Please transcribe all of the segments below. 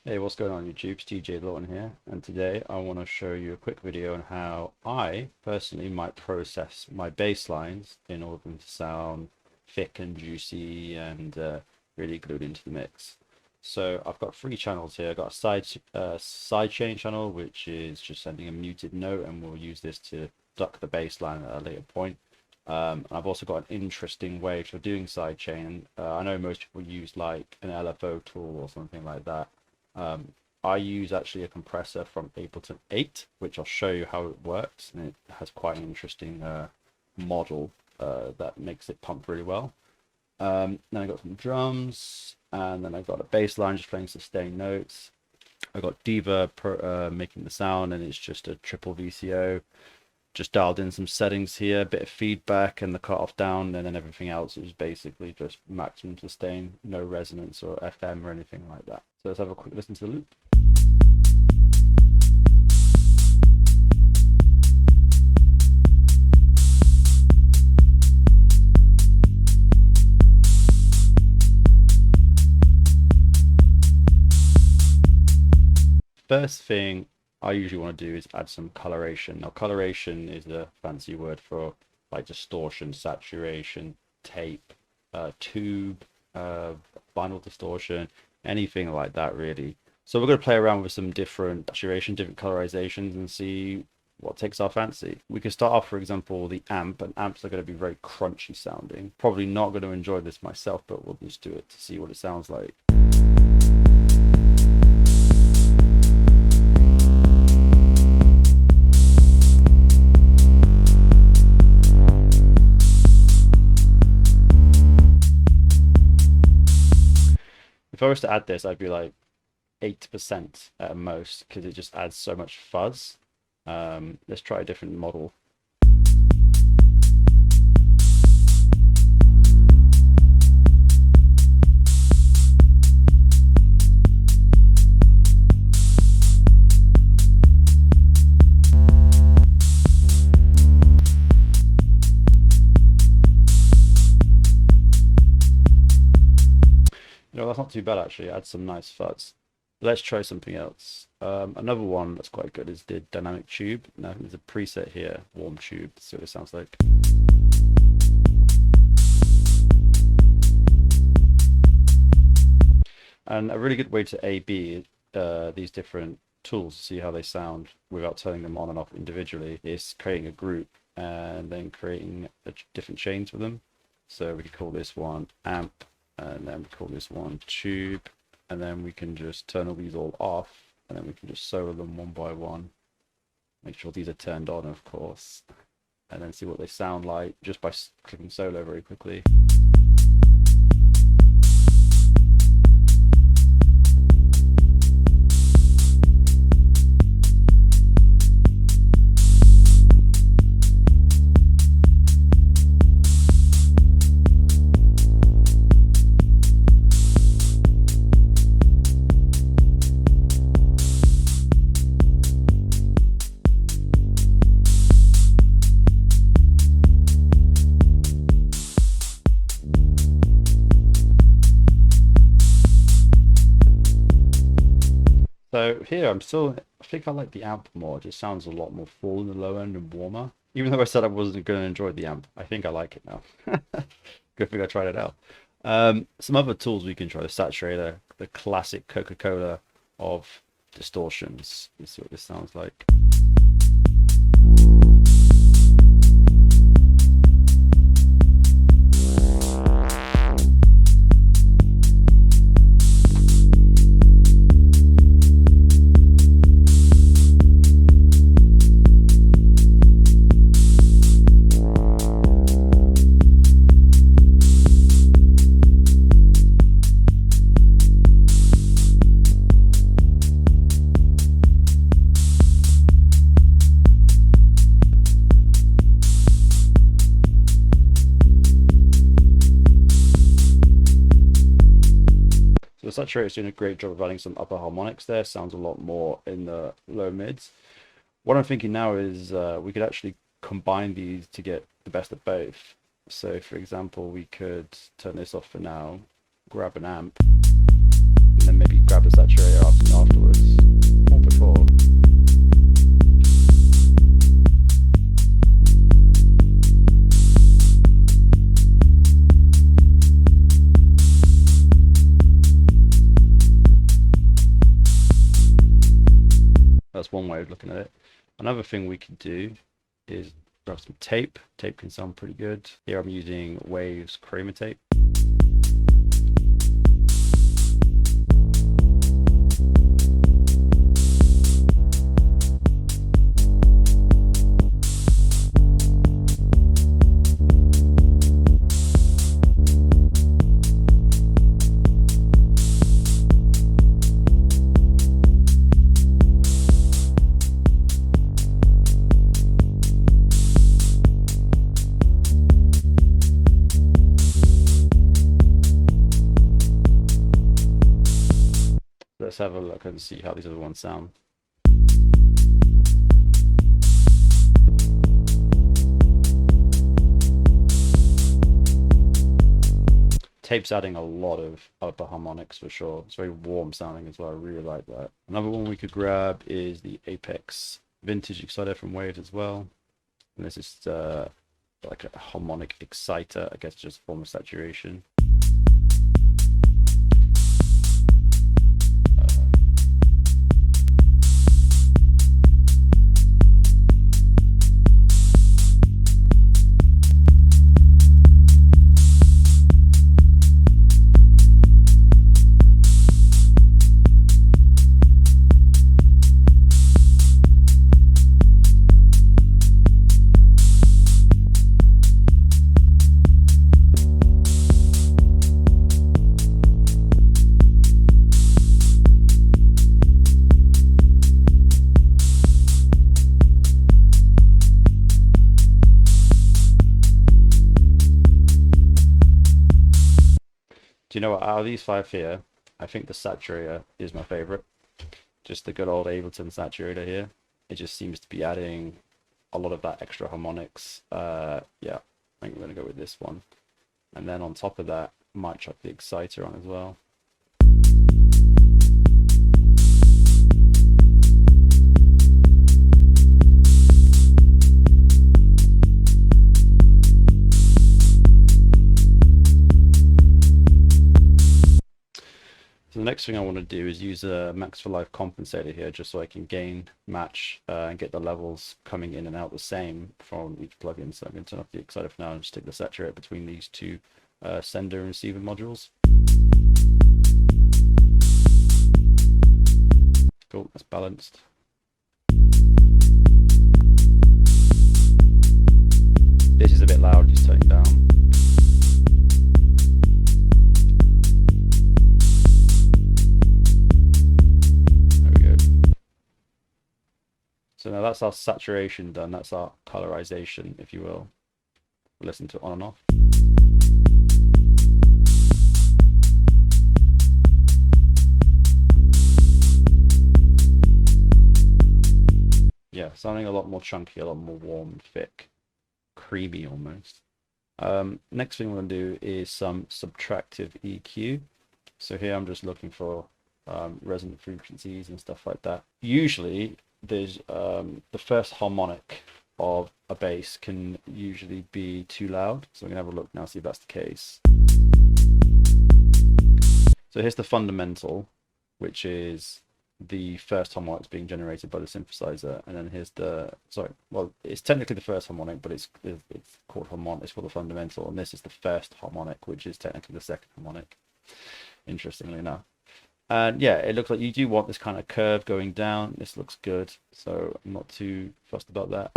Hey, what's going on YouTube? It's TJ Lawton here, and today I want to show you a quick video on how I personally might process my bass lines in order for them to sound thick and juicy and really glued into the mix. So I've got three channels here. I've got a side chain channel, which is just sending a muted note, and we'll use this to duck the bass line at a later point. And I've also got an interesting way for doing sidechain. I know most people use like an LFO tool or something like that. I use actually a compressor from Ableton 8, which I'll show you how it works, and it has quite an interesting model that makes it pump really well. Then I got some drums, and then I've got a bass line just playing sustained notes. I've got Diva making the sound, and it's just a triple VCO. Just dialed in some settings here, a bit of feedback and the cutoff down, and then everything else is basically just maximum sustain, no resonance or FM or anything like that. So let's have a quick listen to the loop. First thing I usually want to do is add some coloration. Now, coloration is a fancy word for like distortion, saturation, tape, tube, vinyl distortion, anything like that really. So we're going to play around with some different saturation, different colorizations and see what takes our fancy. We can start off, for example, the amp, and amps are going to be very crunchy sounding. Probably not going to enjoy this myself, but we'll just do it to see what it sounds like. If I was to add this, I'd be like 8% at most because it just adds so much fuzz. Let's try a different model. You know, that's not too bad actually. It adds some nice fuzz. Let's try something else. Another one that's quite good is the dynamic tube. Now there's a preset here, warm tube. Let's see what it sounds like. And a really good way to A/B these different tools to see how they sound without turning them on and off individually is creating a group and then creating different chains for them. So we could call this one amp, and then we call this one tube, and then we can just turn all these all off, and then we can just solo them one by one. Make sure these are turned on, of course, and then see what they sound like just by clicking solo very quickly. So here I think I like the amp more. It just sounds a lot more full in the low end and warmer. Even though I said I wasn't going to enjoy the amp, I think I like it now. Good thing I tried it out. Some other tools we can try: the saturator, the classic Coca-Cola of distortions. Let's see what this sounds like. So the saturator's doing a great job of adding some upper harmonics there. Sounds a lot more in the low mids. What I'm thinking now is we could actually combine these to get the best of both. So for example, we could turn this off for now, grab an amp, and then maybe grab a saturator after That's one way of looking at it. Another thing we could do is grab some tape. Tape can sound pretty good. Here I'm using Waves Chroma tape. Let's have a look and see how these other ones sound. Tape's adding a lot of upper harmonics for sure. It's very warm sounding as well. I really like that. Another one we could grab is the Apex Vintage Exciter from Waves as well. And this is like a harmonic exciter, I guess, just a form of saturation. Do you know what? Out of these 5 here, I think the saturator is my favorite. Just the good old Ableton saturator here. It just seems to be adding a lot of that extra harmonics. Yeah, I think I'm going to go with this one. And then on top of that, I might chuck the exciter on as well. So the next thing I want to do is use a Max for Life compensator here, just so I can gain, match, and get the levels coming in and out the same from each plugin. So I'm going to turn off the exciter for now and stick the saturator between these two sender and receiver modules. Cool, that's balanced. This is a bit loud, just turning down. So now that's our saturation done, that's our colorization, if you will. Listen to it on and off. Yeah, sounding a lot more chunky, a lot more warm, thick, creamy almost. Next thing we're going to do is some subtractive EQ. So here I'm just looking for resonant frequencies and stuff like that. Usually there's the first harmonic of a bass can usually be too loud, so we're gonna have a look now, see if that's the case. So here's the fundamental, which is the first harmonic being generated by the synthesizer, and then here's the it's technically the first harmonic, but it's called harmonic, it's called the fundamental, and this is the first harmonic, which is technically the second harmonic, interestingly enough. And yeah, it looks like you do want this kind of curve going down. This looks good, so I'm not too fussed about that.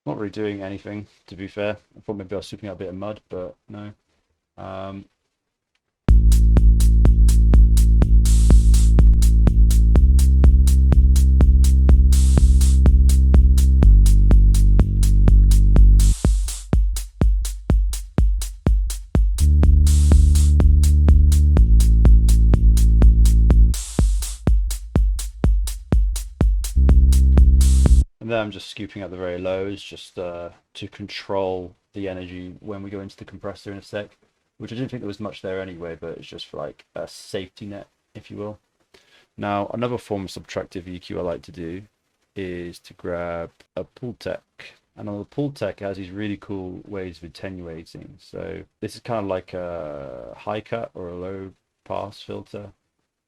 Not really doing anything, to be fair. I thought maybe I was sweeping out a bit of mud, but no. Um, and then I'm just scooping up the very lows just to control the energy when we go into the compressor in a sec, which I didn't think there was much there anyway, but it's just for like a safety net, if you will. Now, another form of subtractive EQ I like to do is to grab a Pultec. And on the Pultec, it has these really cool ways of attenuating. So this is kind of like a high cut or a low pass filter,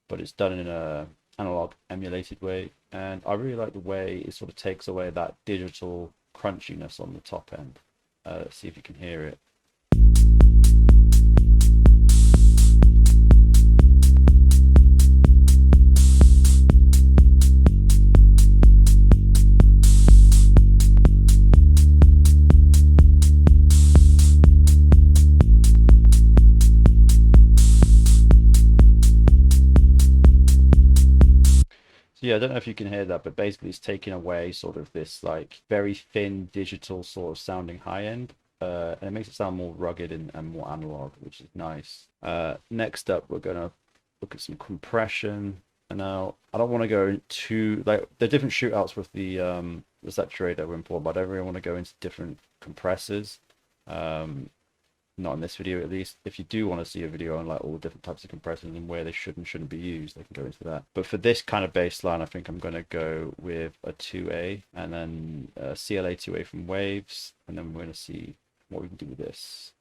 but it's done in a analog emulated way. And I really like the way it sort of takes away that digital crunchiness on the top end. Let's see if you can hear it. So yeah, I don't know if you can hear that, but basically it's taking away sort of this like very thin digital sort of sounding high end. And it makes it sound more rugged and more analog, which is nice. Next up, we're gonna look at some compression. And now I don't want to go into like the different shootouts with the saturator we're important, but I don't really want to go into different compressors. Not in this video at least. If you do want to see a video on like all the different types of compressors and where they should and shouldn't be used, they can go into that. But for this kind of baseline, I think I'm going to go with a 2A and then a CLA 2A from Waves, and then we're going to see what we can do with this.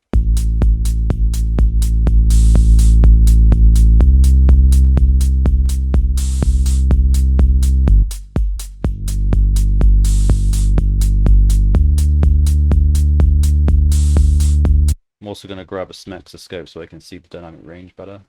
I'm also going to grab a Smexa scope so I can see the dynamic range better.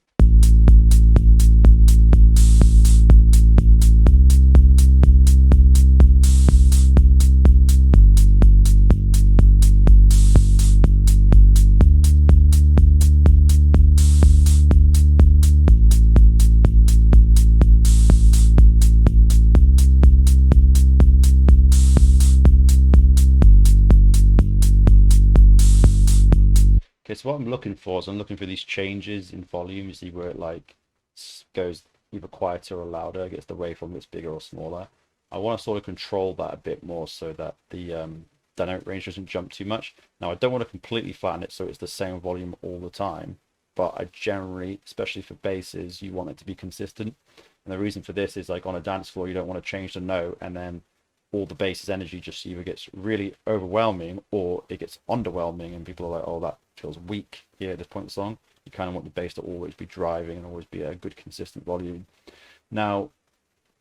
Okay, so what I'm looking for is I'm looking for these changes in volume. You see where it like goes either quieter or louder, gets the waveform gets bigger or smaller. I want to sort of control that a bit more so that the dynamic range doesn't jump too much. Now I don't want to completely flatten it so it's the same volume all the time, but I generally, especially for basses, you want it to be consistent. And the reason for this is like on a dance floor, you don't want to change the note and then all the bass's energy just either gets really overwhelming or it gets underwhelming and people are like, oh, that feels weak here at this point in the song. You kind of want the bass to always be driving and always be a good consistent volume. Now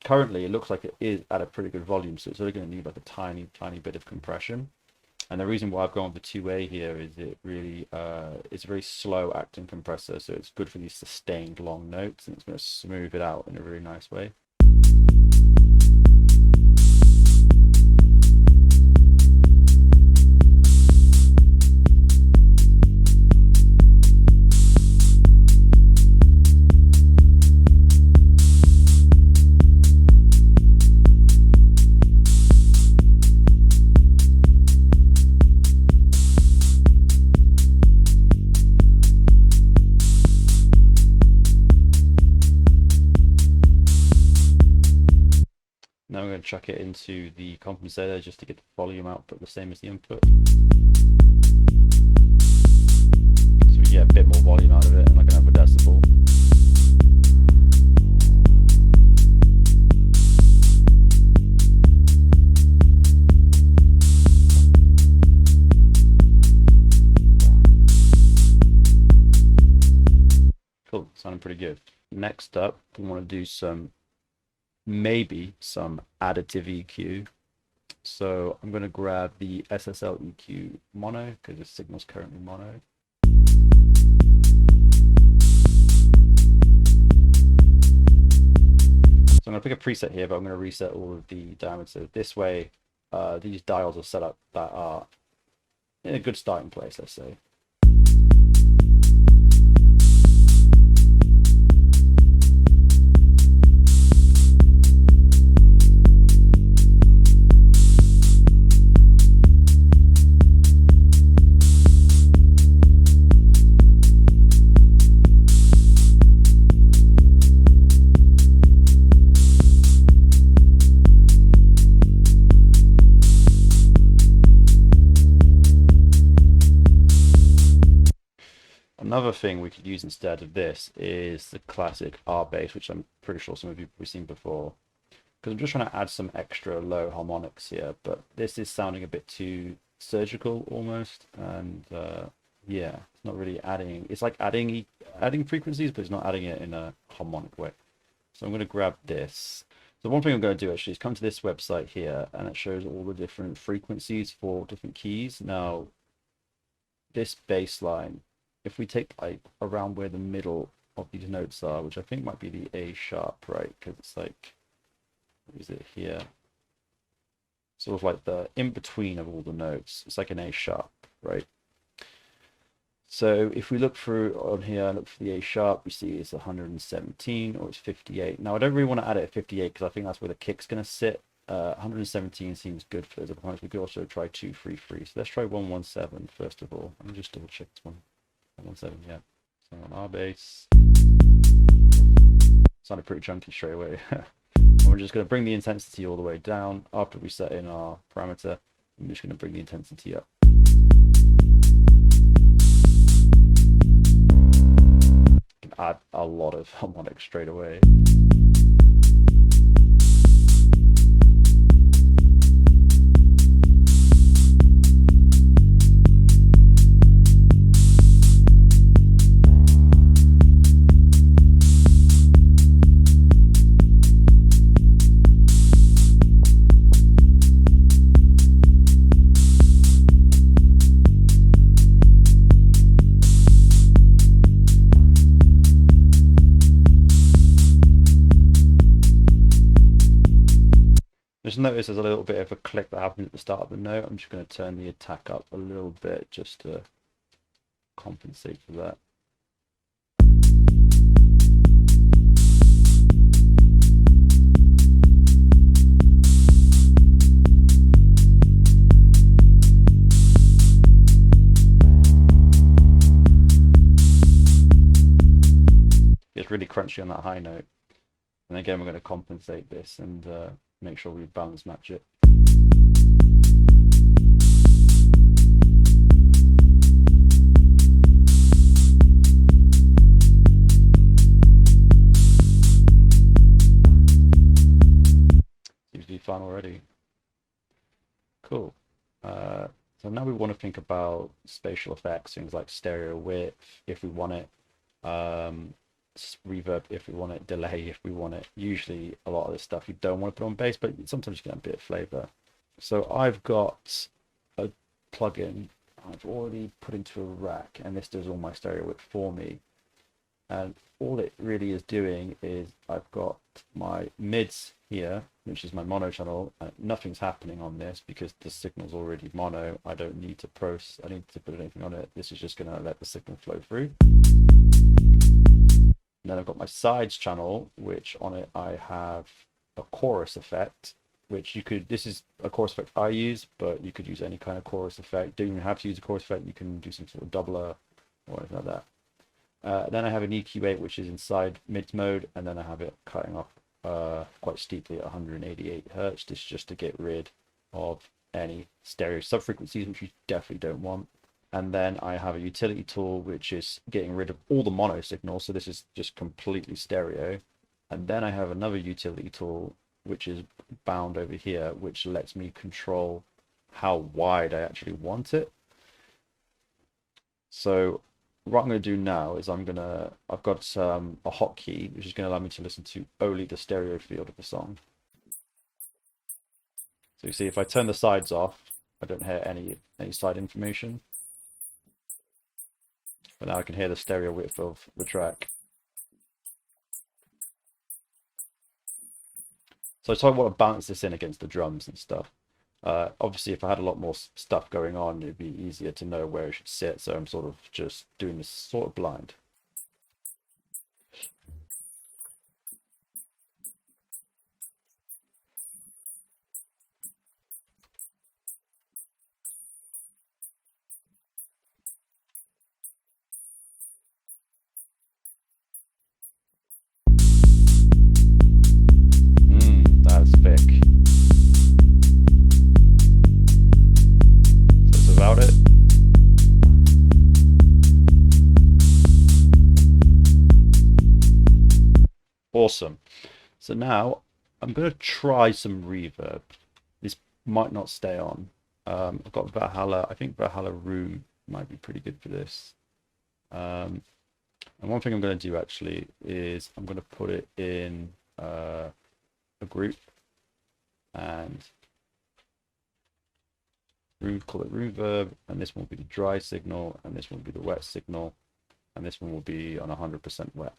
currently it looks like it is at a pretty good volume, so it's only going to need like a tiny bit of compression. And the reason why I've gone with the 2A here is it really it's a very slow acting compressor, so it's good for these sustained long notes and it's going to smooth it out in a really nice way. Now I'm going to chuck it into the compensator just to get the volume output the same as the input. So we get a bit more volume out of it and like another decibel. Cool, sounding pretty good. Next up, we want to do maybe some additive EQ. So I'm going to grab the SSL EQ mono because the signal's currently mono. So I'm going to pick a preset here, but I'm going to reset all of the diamonds. So this way, these dials are set up that are in a good starting place, let's say. Another thing we could use instead of this is the classic R bass, which I'm pretty sure some of you have seen before. Because I'm just trying to add some extra low harmonics here, but this is sounding a bit too surgical almost, and yeah, it's not really adding. It's like adding frequencies, but it's not adding it in a harmonic way. So I'm going to grab this. So one thing I'm going to do actually is come to this website here, and it shows all the different frequencies for different keys. Now, this bass line, if we take like around where the middle of these notes are, which I think might be the A sharp, right? Because it's like, what is it here? Sort of like the in between of all the notes. It's like an A sharp, right? So if we look through on here, look for the A sharp, we see it's 117 or it's 58. Now I don't really want to add it at 58 because I think that's where the kick's going to sit. 117 seems good for those opponents. We could also try 233. So let's try 117 first of all. Let me just double check this one. 117, yeah. So on our bass. Sounded pretty chunky straight away. And we're just going to bring the intensity all the way down after we set in our parameter. I'm just going to bring the intensity up. Can add a lot of harmonics straight away. Just notice there's a little bit of a click that happens at the start of the note. I'm just going to turn the attack up a little bit just to compensate for that. It's really crunchy on that high note. And again, we're going to compensate this and make sure we balance match it. Seems to be fun already. Cool. So now we want to think about spatial effects, things like stereo width, if we want it. Reverb if we want it, delay if we want it. Usually a lot of this stuff you don't want to put on bass, but sometimes you get a bit of flavor. So I've got a plugin I've already put into a rack, and this does all my stereo width for me. And all it really is doing is I've got my mids here, which is my mono channel, and nothing's happening on this because the signal's already mono. I don't need to put anything on it. This is just going to let the signal flow through. And then I've got my sides channel, which on it I have a chorus effect, which you could, this is a chorus effect I use, but you could use any kind of chorus effect. Don't even have to use a chorus effect, you can do some sort of doubler or anything like that. Then I have an EQ8, which is inside mids mode, and then I have it cutting off quite steeply at 188 Hertz. This is just to get rid of any stereo subfrequencies, which you definitely don't want. And then I have a utility tool, which is getting rid of all the mono signals. So this is just completely stereo. And then I have another utility tool, which is bound over here, which lets me control how wide I actually want it. So what I'm going to do now is I've got a hotkey, which is going to allow me to listen to only the stereo field of the song. So you see, if I turn the sides off, I don't hear any side information. But now I can hear the stereo width of the track. So I want to balance this in against the drums and stuff. Obviously, if I had a lot more stuff going on, it'd be easier to know where it should sit. So I'm sort of just doing this sort of blind. That's thick. So it's about it. Awesome. So now I'm going to try some reverb. This might not stay on. I've got Valhalla. I think Valhalla Room might be pretty good for this. And one thing I'm going to do actually is I'm going to put it in a group and call it reverb, and this one will be the dry signal, and this one will be the wet signal, and this one will be on 100% wet.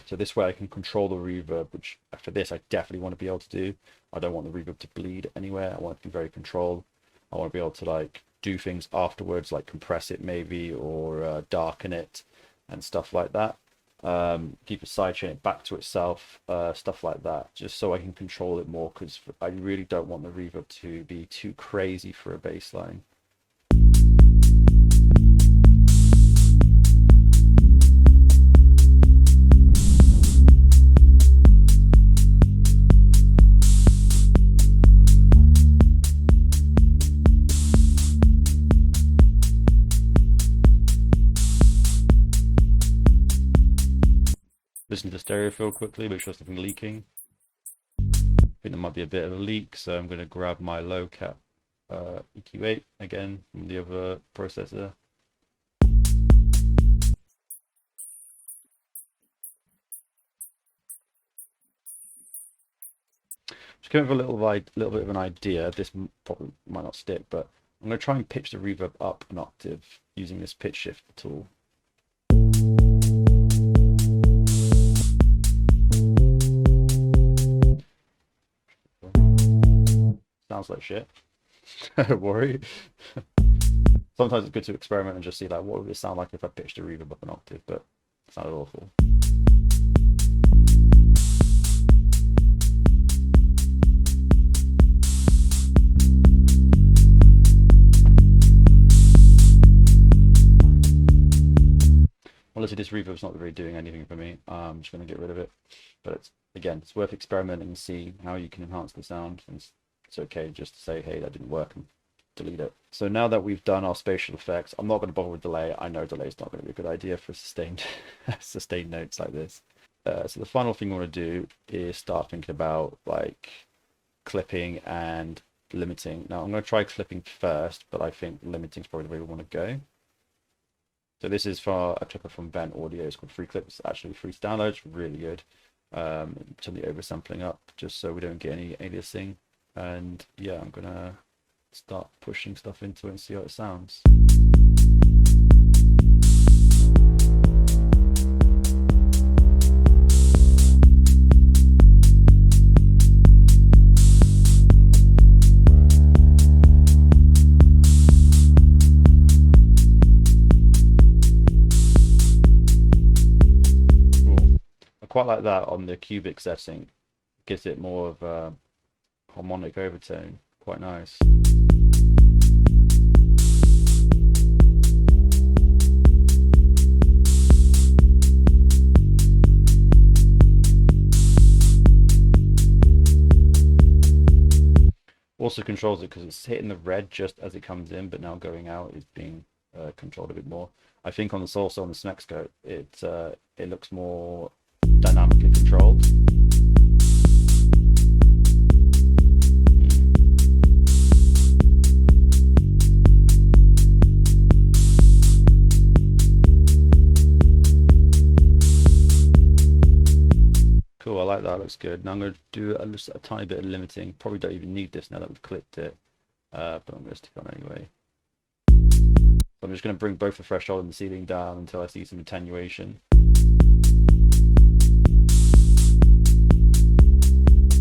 So this way I can control the reverb, which after this I definitely want to be able to do. I don't want the reverb to bleed anywhere. I want it to be very controlled. I want to be able to like do things afterwards, like compress it maybe, or darken it and stuff like that. Keep it sidechain it back to itself, stuff like that, just so I can control it more, because I really don't want the reverb to be too crazy for a bass line. Listen to stereo field quickly, make sure there's nothing leaking. I think there might be a bit of a leak, so I'm going to grab my low cap EQ8 again from the other processor. Just give it a little bit of an idea. This probably might not stick, but I'm going to try and pitch the reverb up an octave using this pitch shift tool. Sounds like shit. Don't worry. Sometimes it's good to experiment and just see like what would it sound like if I pitched the reverb up an octave, but it sounded awful. Honestly, this reverb's not really doing anything for me. I'm just going to get rid of it. But it's worth experimenting and seeing how you can enhance the sound. And it's okay just to say, hey, that didn't work, and delete it. So now that we've done our spatial effects, I'm not going to bother with delay. I know delay is not going to be a good idea for sustained notes like this. So the final thing I want to do is start thinking about like clipping and limiting. Now I'm going to try clipping first, but I think limiting is probably the way we want to go. So this is for a clipper from Vent Audio. It's called Free Clips. Actually free to download. It's really good. Turn the oversampling up just so we don't get any aliasing. And yeah, I'm gonna start pushing stuff into it and see how it sounds. Quite like that on the cubic setting. Gives it more of a harmonic overtone. Quite nice. Also controls it because it's hitting the red just as it comes in, but now going out is being controlled a bit more. I think on the Source on the Smexscope, it looks more dynamically controlled. Cool, I like that, looks good. Now I'm going to do just a tiny bit of limiting. Probably don't even need this now that we've clipped it, but I'm going to stick on anyway. So I'm just going to bring both the threshold and the ceiling down until I see some attenuation.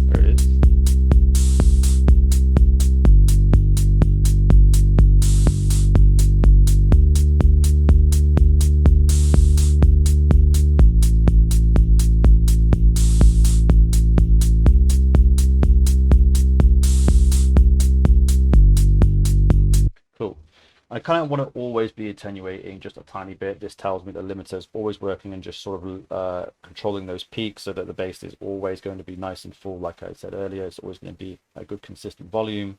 There it is. Cool. I kind of want to always be attenuating just a tiny bit. This tells me the limiter is always working and just sort of controlling those peaks so that the bass is always going to be nice and full. Like I said earlier, it's always going to be a good consistent volume,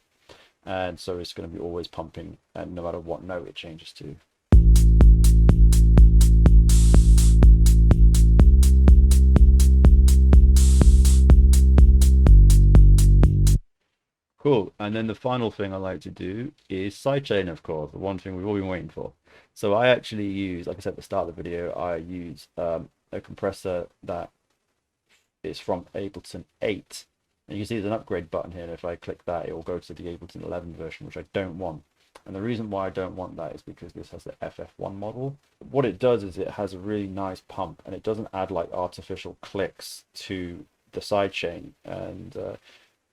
and so it's going to be always pumping, and no matter what note it changes to. Cool. And then the final thing I like to do is sidechain, of course, the one thing we've all been waiting for. So I actually use, like I said at the start of the video, I use a compressor that is from Ableton 8. And you can see there's an upgrade button here, and if I click that, it will go to the Ableton 11 version, which I don't want. And the reason why I don't want that is because this has the FF1 model. What it does is it has a really nice pump, and it doesn't add like artificial clicks to the sidechain. And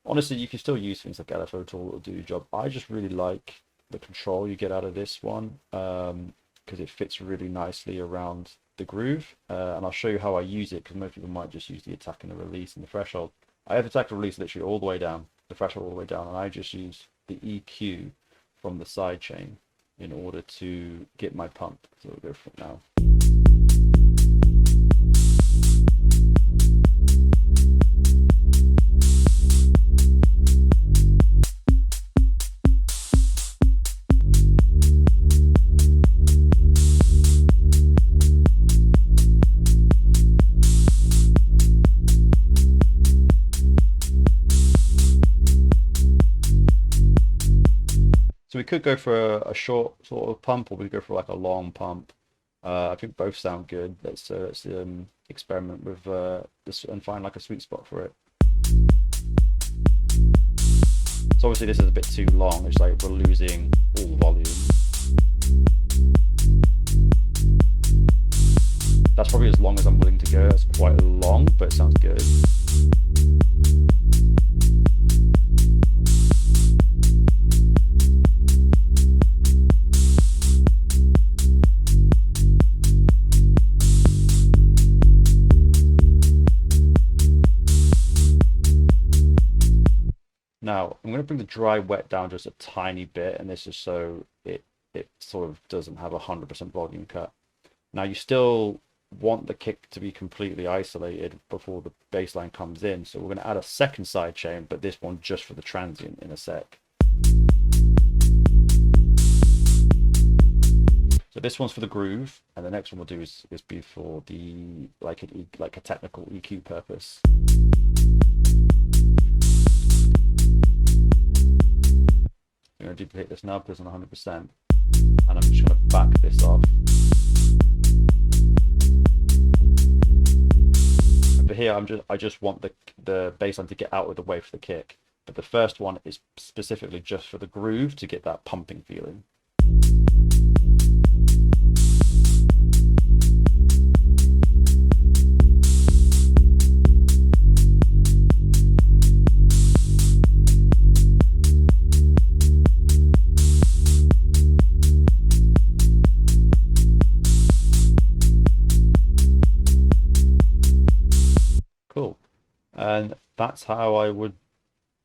honestly, you can still use things like LFO Tool that will do your job. I just really like the control you get out of this one because it fits really nicely around the groove. And I'll show you how I use it because most people might just use the attack and the release and the threshold. I have attack and release literally all the way down, the threshold all the way down, and I just use the EQ from the sidechain in order to get my pump. So we'll go for it now. So we could go for a short sort of pump, or we could go for like a long pump. I think both sound good. Let's experiment with this and find like a sweet spot for it. So obviously this is a bit too long. It's like we're losing all volume. That's probably as long as I'm willing to go. That's quite long, but it sounds good. Now, I'm going to bring the dry wet down just a tiny bit, and this is so it sort of doesn't have 100% volume cut. Now, you still want the kick to be completely isolated before the bass line comes in, so we're going to add a second side chain, but this one just for the transient in a sec. So this one's for the groove, and the next one we'll do is be for the like a technical EQ purpose. I'm going to duplicate this now because I'm 100%, and I'm just going to back this off. But here I just want the bass line to get out of the way for the kick. But the first one is specifically just for the groove to get that pumping feeling. Cool. And that's how I would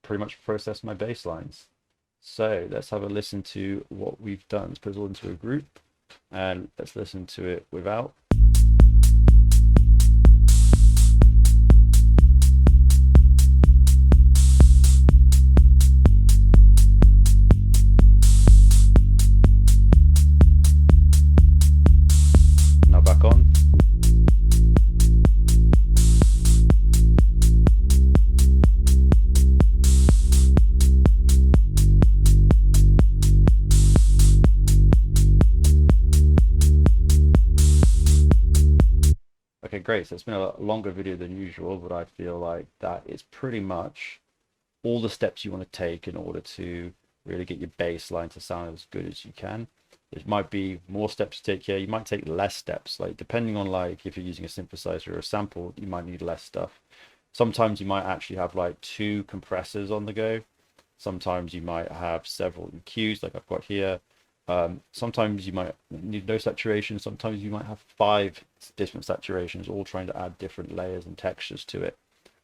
pretty much process my bass lines. So let's have a listen to what we've done. Let's put it all into a group and let's listen to it without. Now back on. Okay, great. So it's been a longer video than usual, but I feel like that is pretty much all the steps you want to take in order to really get your bass line to sound as good as you can. There might be more steps to take here. You might take less steps, like depending on like if you're using a synthesizer or a sample, you might need less stuff. Sometimes you might actually have like 2 compressors on the go. Sometimes you might have several EQs like I've got here. Sometimes you might need no saturation. Sometimes you might have 5 different saturations, all trying to add different layers and textures to it.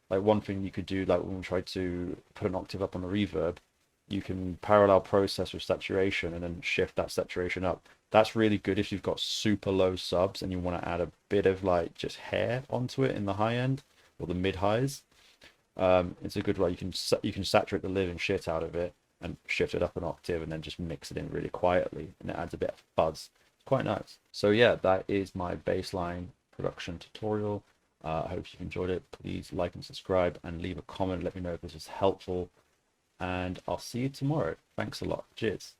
Like one thing you could do, like when we try to put an octave up on the reverb, you can parallel process with saturation and then shift that saturation up. That's really good if you've got super low subs and you want to add a bit of like just hair onto it in the high end or the mid highs. It's a good way. You can saturate the living shit out of it and shift it up an octave and then just mix it in really quietly, and it adds a bit of fuzz. It's quite nice. So yeah, that is my bassline production tutorial. I hope you've enjoyed it. Please like and subscribe and leave a comment. Let me know if this is helpful. and I'll see you tomorrow. Thanks a lot. Cheers.